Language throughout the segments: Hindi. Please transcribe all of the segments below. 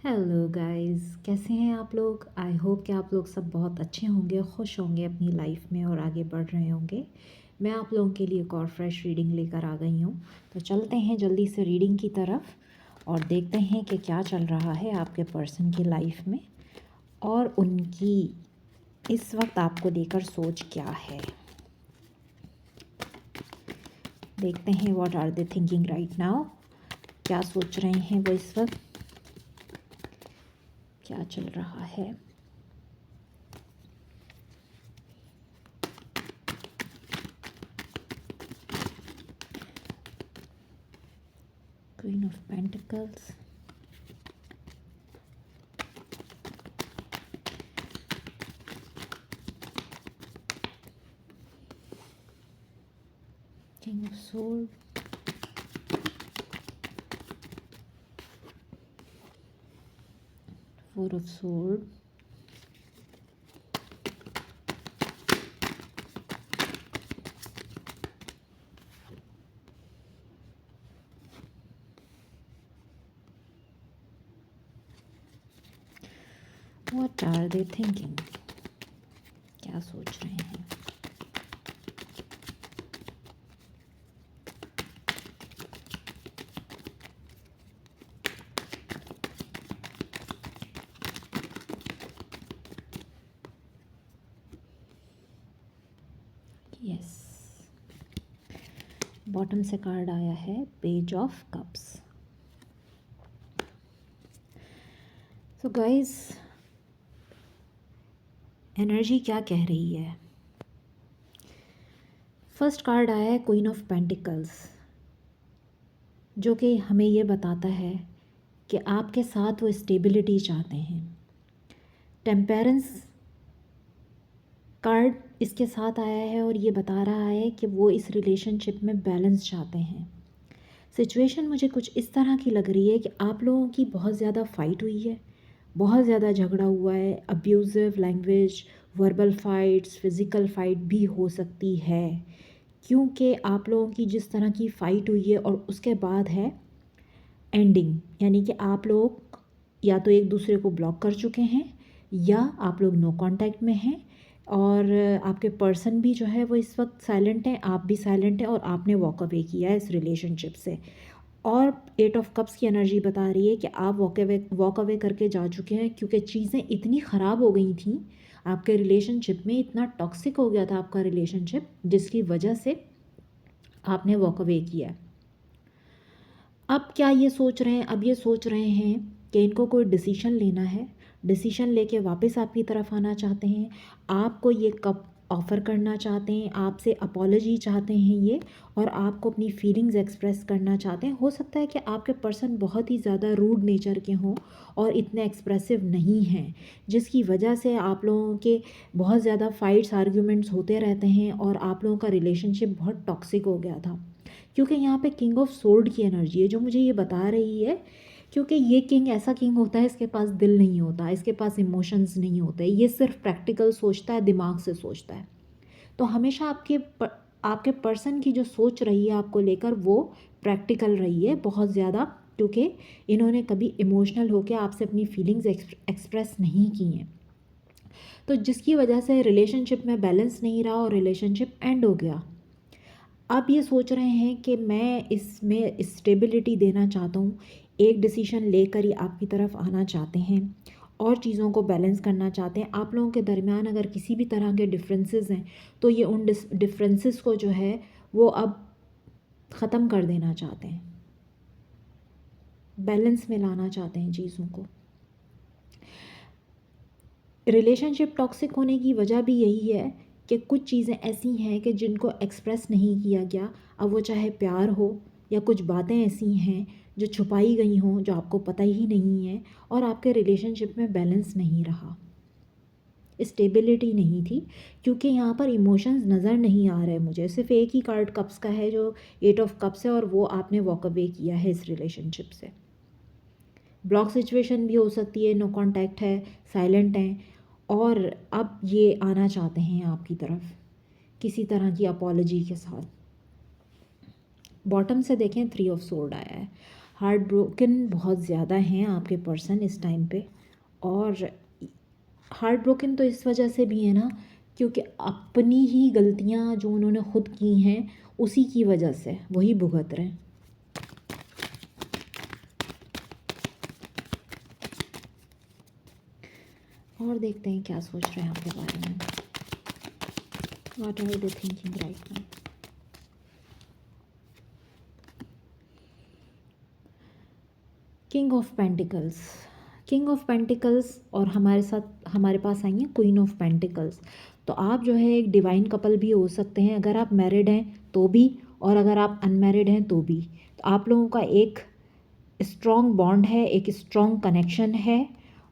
हेलो गाइस, कैसे हैं आप लोग। आई होप कि आप लोग सब बहुत अच्छे होंगे, खुश होंगे अपनी लाइफ में और आगे बढ़ रहे होंगे। मैं आप लोगों के लिए एक और फ्रेश रीडिंग लेकर आ गई हूँ। तो चलते हैं जल्दी से रीडिंग की तरफ और देखते हैं कि क्या चल रहा है आपके पर्सन की लाइफ में और उनकी इस वक्त आपको लेकर सोच क्या है। देखते हैं what are they thinking right now. क्या सोच रहे हैं वो इस वक्त, क्या चल रहा है। Queen of Pentacles, King of Swords, Four of Swords, What are they thinking? क्या सोच रहे हैं। यस, बॉटम से कार्ड आया है page of cups. So guys, energy क्या कह रही है। फर्स्ट कार्ड आया है क्वीन ऑफ पेंटिकल्स, जो कि हमें ये बताता है कि आपके साथ वो स्टेबिलिटी चाहते हैं। टेम्पेरेंस कार्ड इसके साथ आया है और ये बता रहा है कि वो इस रिलेशनशिप में बैलेंस चाहते हैं। सिचुएशन मुझे कुछ इस तरह की लग रही है कि आप लोगों की बहुत ज़्यादा फ़ाइट हुई है, बहुत ज़्यादा झगड़ा हुआ है, abusive language, verbal fights, physical fight भी हो सकती है, क्योंकि आप लोगों की जिस तरह की फ़ाइट हुई है और उसके बाद है एंडिंग, यानी कि आप लोग या तो एक दूसरे को ब्लॉक कर चुके हैं या आप लोग नो कांटेक्ट में हैं और आपके पर्सन भी जो है वो इस वक्त साइलेंट हैं, आप भी साइलेंट हैं और आपने वॉक अवे किया है इस रिलेशनशिप से। और एट ऑफ कप्स की एनर्जी बता रही है कि आप वॉक अवे करके जा चुके हैं, क्योंकि चीज़ें इतनी ख़राब हो गई थी आपके रिलेशनशिप में, इतना टॉक्सिक हो गया था आपका रिलेशनशिप, जिसकी वजह से आपने वॉक अवे किया है। अब क्या ये सोच रहे हैं, अब ये सोच रहे हैं कि इनको कोई डिसीजन लेना है, डिसीजन लेके वापस आपकी तरफ आना चाहते हैं, आपको ये कप ऑफ़र करना चाहते हैं, आपसे अपॉलजी चाहते हैं ये, और आपको अपनी फीलिंग्स एक्सप्रेस करना चाहते हैं। हो सकता है कि आपके पर्सन बहुत ही ज़्यादा रूड नेचर के हों और इतने एक्सप्रेसिव नहीं हैं, जिसकी वजह से आप लोगों के बहुत ज़्यादा फाइट्स आर्ग्यूमेंट्स होते रहते हैं और आप लोगों का रिलेशनशिप बहुत टॉक्सिक हो गया था। क्योंकि यहाँ पे किंग ऑफ सोर्ड की एनर्जी है जो मुझे ये बता रही है, क्योंकि ये किंग ऐसा किंग होता है, इसके पास दिल नहीं होता, इसके पास इमोशंस नहीं होते, ये सिर्फ प्रैक्टिकल सोचता है, दिमाग से सोचता है। तो हमेशा आपके पर्सन की जो सोच रही है आपको लेकर वो प्रैक्टिकल रही है बहुत ज़्यादा, क्योंकि इन्होंने कभी इमोशनल होकर आपसे अपनी फीलिंग्स एक्सप्रेस नहीं की हैं। तो जिसकी वजह से रिलेशनशिप में बैलेंस नहीं रहा और रिलेशनशिप एंड हो गया। अब ये सोच रहे हैं कि मैं इसमें स्टेबिलिटी देना चाहता हूँ, एक डिसीजन लेकर ही आपकी तरफ आना चाहते हैं और चीज़ों को बैलेंस करना चाहते हैं। आप लोगों के दरमियान अगर किसी भी तरह के डिफरेंसेस हैं तो ये उन डिफरेंसेस को जो है वो अब ख़त्म कर देना चाहते हैं, बैलेंस में लाना चाहते हैं चीज़ों को। रिलेशनशिप टॉक्सिक होने की वजह भी यही है कि कुछ चीज़ें ऐसी हैं कि जिनको एक्सप्रेस नहीं किया गया, अब वो चाहे प्यार हो या कुछ बातें ऐसी हैं जो छुपाई गई हों, जो आपको पता ही नहीं है, और आपके रिलेशनशिप में बैलेंस नहीं रहा, स्टेबिलिटी नहीं थी, क्योंकि यहाँ पर इमोशंस नज़र नहीं आ रहे मुझे। सिर्फ एक ही कार्ड कप्स का है जो एट ऑफ कप्स है, और वो आपने वॉक अवे किया है इस रिलेशनशिप से। ब्लॉक सिचुएशन भी हो सकती है, नो कांटेक्ट है, साइलेंट हैं, और अब ये आना चाहते हैं आपकी तरफ किसी तरह की अपॉलजी के साथ। बॉटम से देखें, थ्री ऑफ सोर्ड आया है। हार्ट ब्रोकन बहुत ज़्यादा हैं आपके पर्सन इस टाइम पे। और हार्ट ब्रोकन तो इस वजह से भी है ना, क्योंकि अपनी ही गलतियाँ जो उन्होंने खुद की हैं उसी की वजह से वही भुगत रहे हैं। और देखते हैं क्या सोच रहे हैं आपके बारे में। What are they thinking right now. King of pentacles, king of pentacles और हमारे पास आई है क्वीन ऑफ पेंटिकल्स। तो आप जो है एक डिवाइन कपल भी हो सकते हैं अगर आप मैरिड हैं तो भी, और अगर आप अनमैरिड हैं तो भी। तो आप लोगों का एक स्ट्रॉन्ग बॉन्ड है, एक स्ट्रॉन्ग कनेक्शन है,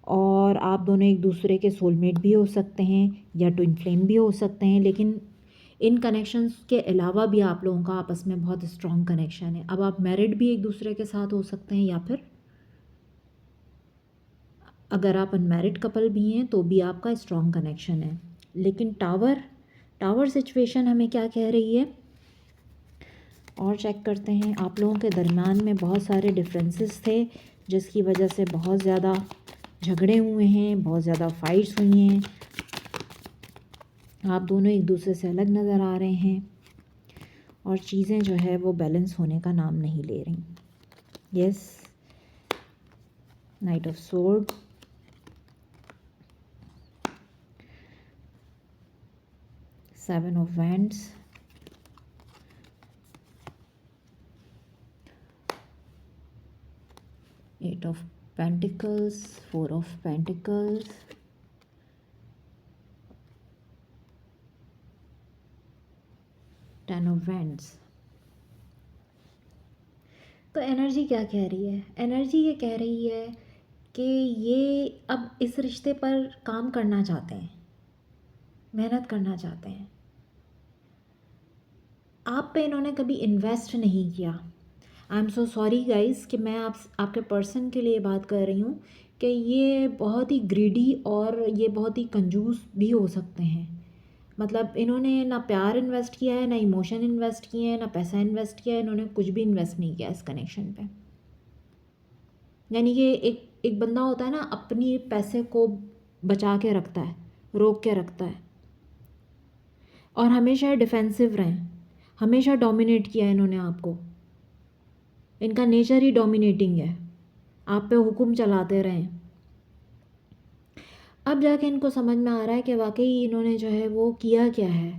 और आप दोनों एक दूसरे के सोलमेट भी हो सकते हैं या ट्विन फ्लेम भी हो सकते हैं। लेकिन इन कनेक्शंस के अलावा भी आप लोगों का आपस में बहुत स्ट्रॉन्ग कनेक्शन है। अब आप मैरिड भी एक दूसरे के साथ हो सकते हैं, या फिर अगर आप अनमैरिड कपल भी हैं तो भी आपका स्ट्रॉन्ग कनेक्शन है। लेकिन टावर सिचुएशन हमें क्या कह रही है, और चेक करते हैं। आप लोगों के दरमियान में बहुत सारे डिफरेंसेस थे जिसकी वजह से बहुत ज़्यादा झगड़े हुए हैं, बहुत ज़्यादा फाइट्स हुई हैं। आप दोनों एक दूसरे से अलग नज़र आ रहे हैं और चीज़ें जो है वो बैलेंस होने का नाम नहीं ले रही। Yes, knight of sword, seven of wands, eight of pentacles, four of pentacles, ten of wands. तो एनर्जी क्या कह रही है? एनर्जी ये कह रही है कि ये अब इस रिश्ते पर काम करना चाहते हैं, मेहनत करना चाहते हैं। आप पे इन्होंने कभी इन्वेस्ट नहीं किया। I am so sorry guys कि मैं आपके पर्सन के लिए बात कर रही हूँ कि ये बहुत ही ग्रीडी और ये बहुत ही कंजूस भी हो सकते हैं। मतलब इन्होंने ना प्यार इन्वेस्ट किया है, ना इमोशन इन्वेस्ट किए हैं, ना पैसा इन्वेस्ट किया है। इन्होंने कुछ भी इन्वेस्ट नहीं किया इस कनेक्शन पे। यानी कि एक बंदा होता है ना, अपनी पैसे को बचा के रखता है, रोक के रखता है, और हमेशा डिफेंसिव रहे, हमेशा डोमिनेट किया है इन्होंने आपको। इनका नेचर ही डोमिनेटिंग है, आप पे हुक्म चलाते रहें। अब जाके इनको समझ में आ रहा है कि वाकई इन्होंने जो है वो किया क्या है।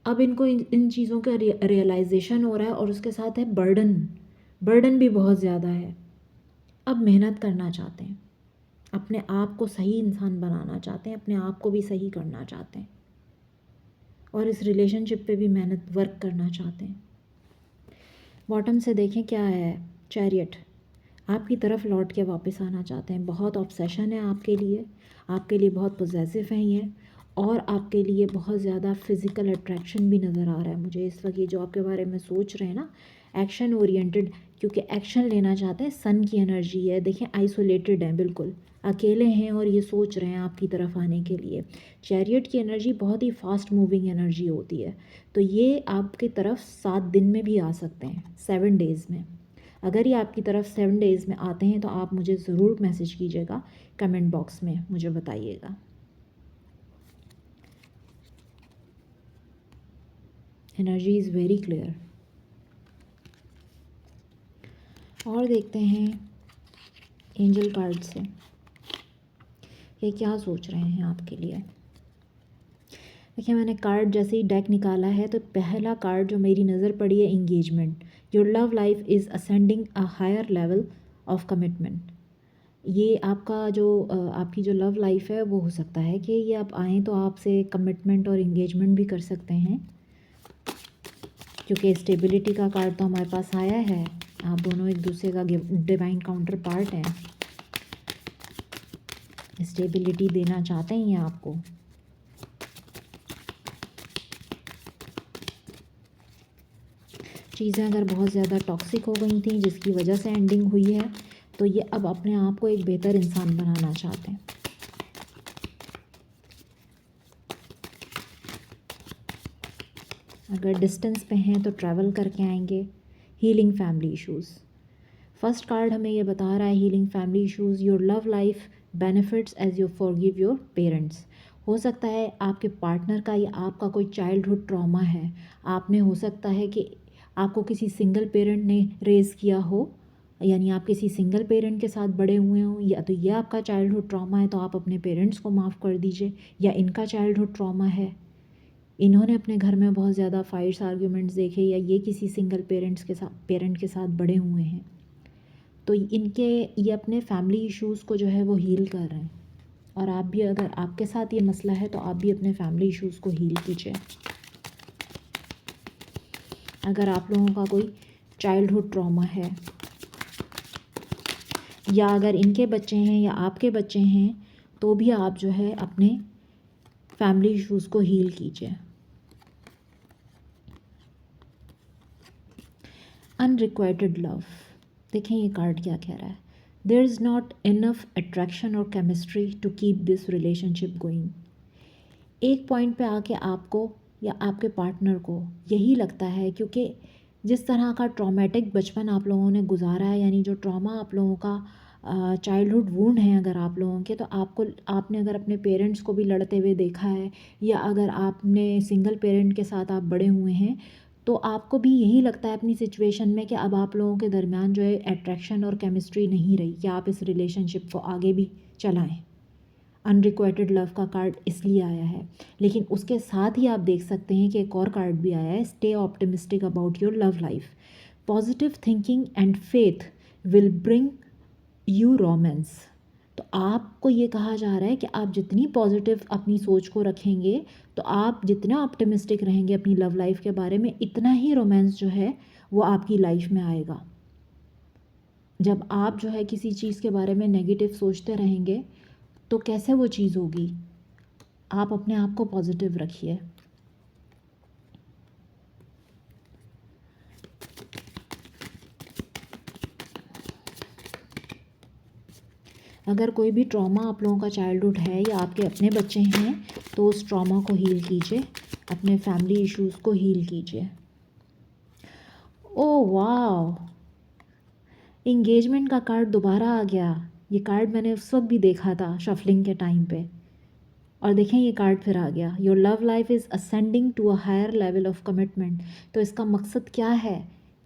अब इनको इन चीज़ों का रियलाइजेशन हो रहा है, और उसके साथ है बर्डन भी बहुत ज़्यादा है। अब मेहनत करना चाहते हैं, अपने आप को सही इंसान बनाना चाहते हैं, अपने आप को भी सही करना चाहते हैं, और इस रिलेशनशिप पे भी मेहनत वर्क करना चाहते हैं। बॉटम से देखें क्या है, चैरियट। आपकी तरफ लौट के वापस आना चाहते हैं, बहुत ऑब्सेशन है आपके लिए बहुत पॉजेसिव हैं ये, और आपके लिए बहुत ज़्यादा फिज़िकल अट्रैक्शन भी नज़र आ रहा है मुझे इस वक्त। ये जो आपके बारे में सोच रहे हैं ना, एक्शन ओरिएंटेड, क्योंकि एक्शन लेना चाहते हैं। सन की एनर्जी है, देखें आइसोलेटेड है, बिल्कुल अकेले हैं, और ये सोच रहे हैं आपकी तरफ आने के लिए। चैरियट की एनर्जी बहुत ही फास्ट मूविंग एनर्जी होती है, तो ये आपकी तरफ 7 दिन में भी आ सकते हैं, 7 डेज़ में। अगर ये आपकी तरफ 7 डेज़ में आते हैं तो आप मुझे ज़रूर मैसेज कीजिएगा, कमेंट बॉक्स में मुझे बताइएगा। Energy is very clear. और देखते हैं एंजल कार्ड से ये क्या सोच रहे हैं आपके लिए। देखिए, मैंने कार्ड जैसे ही डेक निकाला है तो पहला कार्ड जो मेरी नज़र पड़ी है, engagement. Your love life is ascending a higher level of commitment. ये आपकी जो लव लाइफ है वो हो सकता है कि ये आप आएँ तो आपसे कमिटमेंट और इंगेजमेंट भी कर सकते हैं, क्योंकि स्टेबिलिटी का कार्ड तो हमारे पास आया है। आप दोनों एक दूसरे का डिवाइन काउंटर पार्ट हैं, स्टेबिलिटी देना चाहते हैं ये आपको। चीज़ें अगर बहुत ज़्यादा टॉक्सिक हो गई थी जिसकी वजह से एंडिंग हुई है, तो ये अब अपने आप को एक बेहतर इंसान बनाना चाहते हैं। अगर डिस्टेंस पे हैं तो ट्रैवल करके आएंगे। Healing family issues, first card हमें ये बता रहा है healing family issues, your love life benefits as you forgive your parents. हो सकता है आपके पार्टनर का या आपका कोई चाइल्डहुड ट्रॉमा है। आपने हो सकता है कि आपको किसी सिंगल पेरेंट ने रेज़ किया हो, यानी आप किसी सिंगल पेरेंट के साथ बड़े हुए हों, या तो ये आपका चाइल्डहुड ट्रॉमा है तो आप अपने पेरेंट्स को माफ़ कर दीजिए, या इनका चाइल्डहुड ट्रॉमा है, इन्होंने अपने घर में बहुत ज़्यादा फाइट्स आर्ग्यूमेंट्स देखे, या ये किसी सिंगल पेरेंट के साथ बड़े हुए हैं, तो इनके ये अपने फैमिली इश्यूज़ को जो है वो हील कर रहे हैं। और आप भी, अगर आपके साथ ये मसला है तो आप भी अपने फैमिली इश्यूज़ को हील कीजिए। अगर आप लोगों का कोई चाइल्डहुड ट्रॉमा है, या अगर इनके बच्चे हैं या आपके बच्चे हैं, तो भी आप जो है अपने फैमिली इश्यूज़ को हील कीजिए। अनरिक्वाइटेड लव, देखें ये कार्ड क्या कह रहा है। There is not enough attraction और chemistry to keep this relationship going. एक पॉइंट पे आके आपको या आपके पार्टनर को यही लगता है, क्योंकि जिस तरह का ट्रॉमेटिक बचपन आप लोगों ने गुजारा है, यानी जो ट्रॉमा आप लोगों का चाइल्डहुड वूंड है अगर आप लोगों के, तो आपने अगर अपने पेरेंट्स को भी लड़ते हुए देखा है, या अगर आपने सिंगल पेरेंट के साथ आप बड़े हुए हैं, तो आपको भी यही लगता है अपनी सिचुएशन में कि अब आप लोगों के दरमियान जो है अट्रैक्शन और केमिस्ट्री नहीं रही, कि आप इस रिलेशनशिप को आगे भी चलाएं। अनरिक्वाइटेड लव का कार्ड इसलिए आया है। लेकिन उसके साथ ही आप देख सकते हैं कि एक और कार्ड भी आया है, stay optimistic about your love life, positive thinking and faith will bring you romance. तो आपको ये कहा जा रहा है कि आप जितनी पॉजिटिव अपनी सोच को रखेंगे, तो आप जितना ऑप्टिमिस्टिक रहेंगे अपनी लव लाइफ के बारे में, इतना ही रोमांस जो है वो आपकी लाइफ में आएगा। जब आप जो है किसी चीज़ के बारे में नेगेटिव सोचते रहेंगे तो कैसे वो चीज़ होगी। आप अपने आप को पॉजिटिव रखिए। अगर कोई भी ट्रॉमा आप लोगों का चाइल्डहुड है या आपके अपने बच्चे हैं, तो उस ट्रॉमा को हील कीजिए, अपने फैमिली इश्यूज़ को हील कीजिए। ओह वाह, इंगेजमेंट का कार्ड दोबारा आ गया। ये कार्ड मैंने उस वक्त भी देखा था शफलिंग के टाइम पे, और देखें ये कार्ड फिर आ गया। Your love life is ascending to a higher level of commitment. तो इसका मकसद क्या है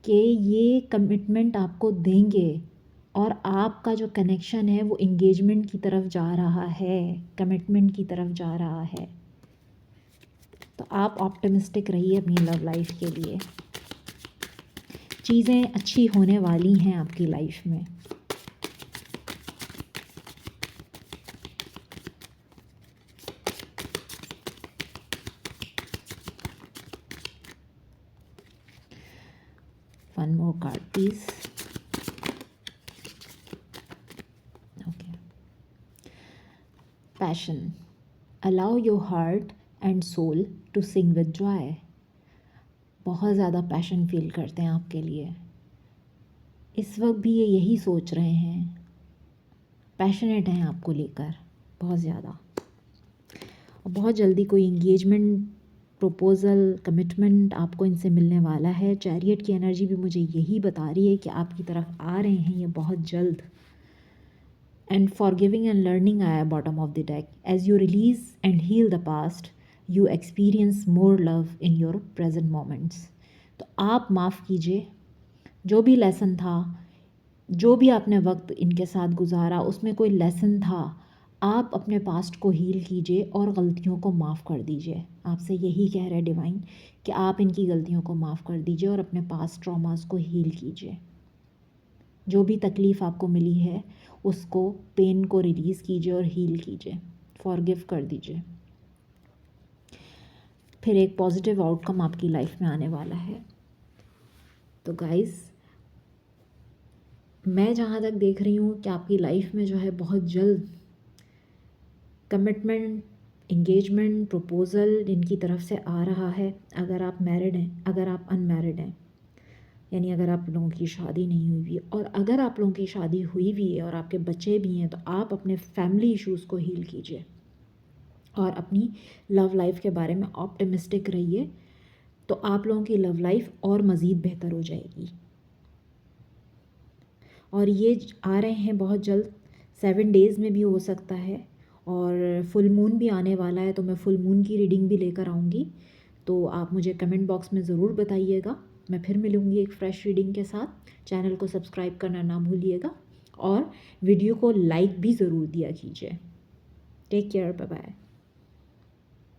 कि ये कमिटमेंट आपको देंगे, और आपका जो कनेक्शन है वो इंगेजमेंट की तरफ जा रहा है, कमिटमेंट की तरफ जा रहा है। तो आप ऑप्टिमिस्टिक रहिए अपनी लव लाइफ के लिए, चीज़ें अच्छी होने वाली हैं आपकी लाइफ में। One more card please. Okay, passion, allow your heart and soul to sing with joy. बहुत ज़्यादा पैशन फील करते हैं आपके लिए, इस वक्त भी ये यही सोच रहे हैं, पैशनेट हैं आपको लेकर बहुत ज़्यादा, और बहुत जल्दी कोई इंगेजमेंट, प्रपोज़ल, कमिटमेंट आपको इनसे मिलने वाला है। चैरियट की एनर्जी भी मुझे यही बता रही है कि आपकी तरफ आ रहे हैं ये बहुत जल्द। एंड फॉरगिविंग एंड लर्निंग आया bottom of the deck. As you release and heal the past, you experience more love in your present moments. तो आप माफ़ कीजिए, जो भी लेसन था, जो भी आपने वक्त इनके साथ गुजारा, उसमें कोई लेसन था, आप अपने पास्ट को हील कीजिए और गलतियों को माफ़ कर दीजिए। आपसे यही कह रहे हैं डिवाइन कि आप इनकी गलतियों को माफ़ कर दीजिए और अपने पास्ट ट्रॉमास को हील कीजिए। जो भी तकलीफ़ आपको मिली है उसको, पेन को रिलीज़ कीजिए और हील कीजिए, फॉरगिव कर दीजिए। फिर एक पॉजिटिव आउटकम आपकी लाइफ में आने वाला है। तो गाइस, मैं जहाँ तक देख रही हूँ कि आपकी लाइफ में जो है बहुत जल्द कमिटमेंट, इंगेजमेंट, प्रपोज़ल इनकी तरफ से आ रहा है। अगर आप मैरिड हैं, अगर आप अनमैरिड हैं, यानी अगर आप लोगों की शादी नहीं हुई हुई है, और अगर आप लोगों की शादी हुई हुई है और आपके बच्चे भी हैं, तो आप अपने फैमिली इश्यूज़ को हील कीजिए और अपनी लव लाइफ के बारे में ऑप्टिमिस्टिक रहिए। तो आप लोगों की लव लाइफ और मज़ीद बेहतर हो जाएगी। और ये आ रहे हैं बहुत जल्द, 7 डेज़ में भी हो सकता है। और फुल मून भी आने वाला है, तो मैं फुल मून की रीडिंग भी लेकर आऊँगी। तो आप मुझे कमेंट बॉक्स में ज़रूर बताइएगा। मैं फिर मिलूँगी एक फ़्रेश रीडिंग के साथ। चैनल को सब्सक्राइब करना ना भूलिएगा और वीडियो को लाइक भी ज़रूर दिया कीजिए। Take care, bye bye.